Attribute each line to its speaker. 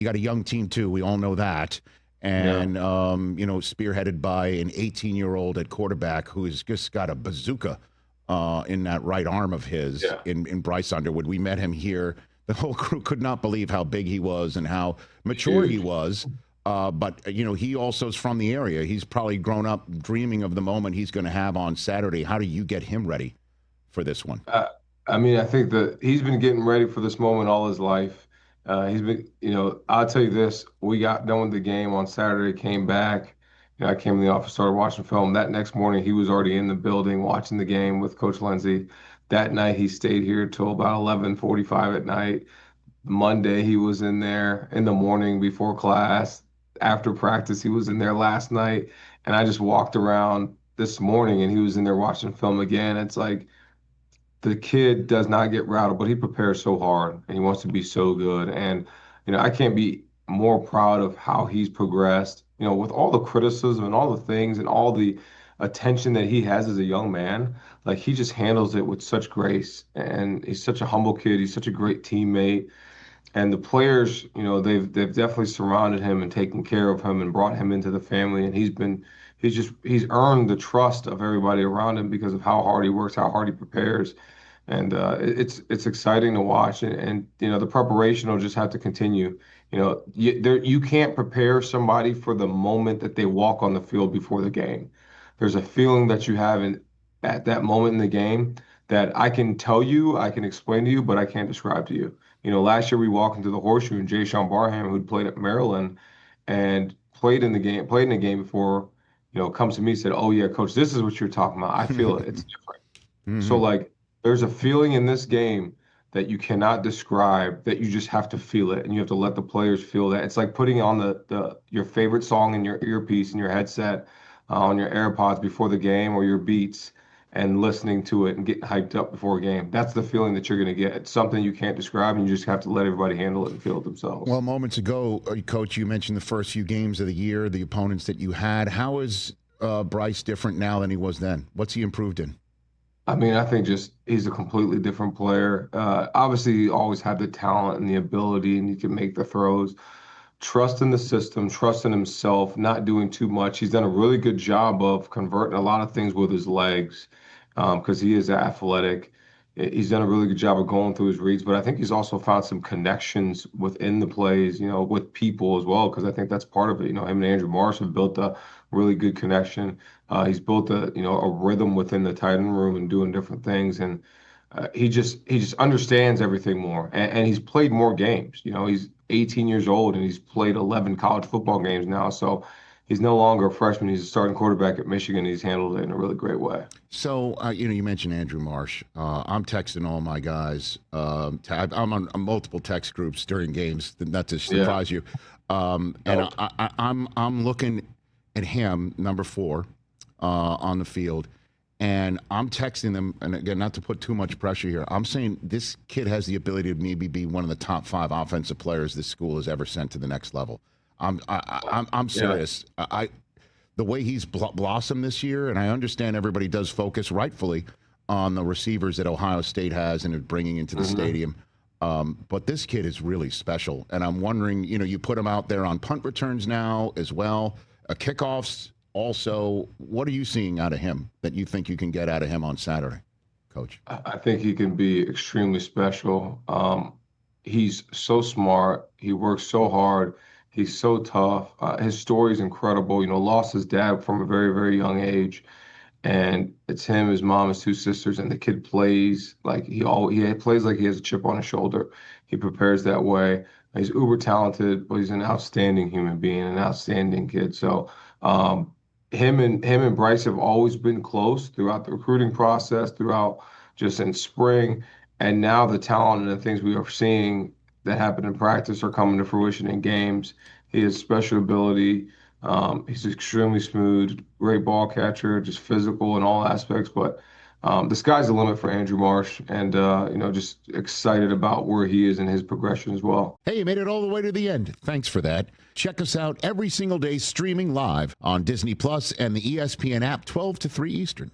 Speaker 1: You got a young team, too. We all know that. And, spearheaded by an 18-year-old at quarterback who's just got a bazooka in that right arm of his in Bryce Underwood. We met him here. The whole crew could not believe how big he was and how mature he was. But he also is from the area. He's probably grown up dreaming of the moment he's going to have on Saturday. How do you get him ready for this one?
Speaker 2: I think that he's been getting ready for this moment all his life. He's been, I'll tell you this, we got done with the game on Saturday, came back. I came in the office, started watching film. That next morning, he was already in the building watching the game with Coach Lindsey. That night, he stayed here till about 11:45 at night. Monday, he was in there in the morning before class. After practice, he was in there last night. And I just walked around this morning, and he was in there watching film again. It's like, the kid does not get rattled, but he prepares so hard and he wants to be so good. And, I can't be more proud of how he's progressed, with all the criticism and all the things and all the attention that he has as a young man. Like, he just handles it with such grace, and he's such a humble kid. He's such a great teammate. And the players, they've definitely surrounded him and taken care of him and brought him into the family. And he's earned the trust of everybody around him because of how hard he works, how hard he prepares. And it's exciting to watch. And the preparation will just have to continue. You can't prepare somebody for the moment that they walk on the field before the game. There's a feeling that you have at that moment in the game that I can tell you, I can explain to you, but I can't describe to you. Last year we walked into the horseshoe and Jay Sean Barham, who'd played at Maryland and played in the game before, comes to me and said, "Oh yeah, coach, this is what you're talking about. I feel it. It's different."
Speaker 1: Mm-hmm.
Speaker 2: So like, there's a feeling in this game that you cannot describe, that you just have to feel it, and you have to let the players feel that. It's like putting on your favorite song in your earpiece in your headset, on your AirPods before the game, or your Beats, and listening to it and getting hyped up before a game. That's the feeling that you're going to get. It's something you can't describe, and you just have to let everybody handle it and feel it themselves.
Speaker 1: Well, moments ago, Coach, you mentioned the first few games of the year, the opponents that you had. How is Bryce different now than he was then? What's he improved in?
Speaker 2: I think just he's a completely different player. Obviously, he always had the talent and the ability, and he can make the throws. Trust in the system, trust in himself, not doing too much. He's done a really good job of converting a lot of things with his legs, because he is athletic. He's done a really good job of going through his reads, but I think he's also found some connections within the plays, with people as well, because I think that's part of it. Him and Andrew Marsh have built a really good connection. He's built a rhythm within the tight end room and doing different things, and he just understands everything more, and he's played more games. He's 18 years old and he's played 11 college football games now, so he's no longer a freshman. He's a starting quarterback at Michigan. He's handled it in a really great way.
Speaker 1: So, you mentioned Andrew Marsh. I'm texting all my guys. I'm on multiple text groups during games, not to surprise you. And I'm looking at him, number 4, on the field, and I'm texting them. And again, not to put too much pressure here, I'm saying this kid has the ability to maybe be one of the top 5 offensive players this school has ever sent to the next level. I'm serious. Yeah. The way he's blossomed this year, and I understand everybody does focus rightfully on the receivers that Ohio State has and is bringing into the stadium. But this kid is really special, and I'm wondering, you put him out there on punt returns now as well, kickoffs also. What are you seeing out of him that you think you can get out of him on Saturday, Coach?
Speaker 2: I think he can be extremely special. He's so smart. He works so hard. He's so tough. His story is incredible. Lost his dad from a very, very young age. And it's him, his mom, his 2 sisters, and the kid plays like he plays like he has a chip on his shoulder. He prepares that way. He's uber talented, but he's an outstanding human being, an outstanding kid. So him and Bryce have always been close throughout the recruiting process, throughout just in spring. And now the talent and the things we are seeing that happen in practice are coming to fruition in games. He has special ability. He's extremely smooth, great ball catcher, just physical in all aspects. But the sky's the limit for Andrew Marsh, and just excited about where he is in his progression as well.
Speaker 1: Hey, you made it all the way to the end. Thanks for that. Check us out every single day streaming live on Disney Plus and the ESPN app 12 to 3 Eastern.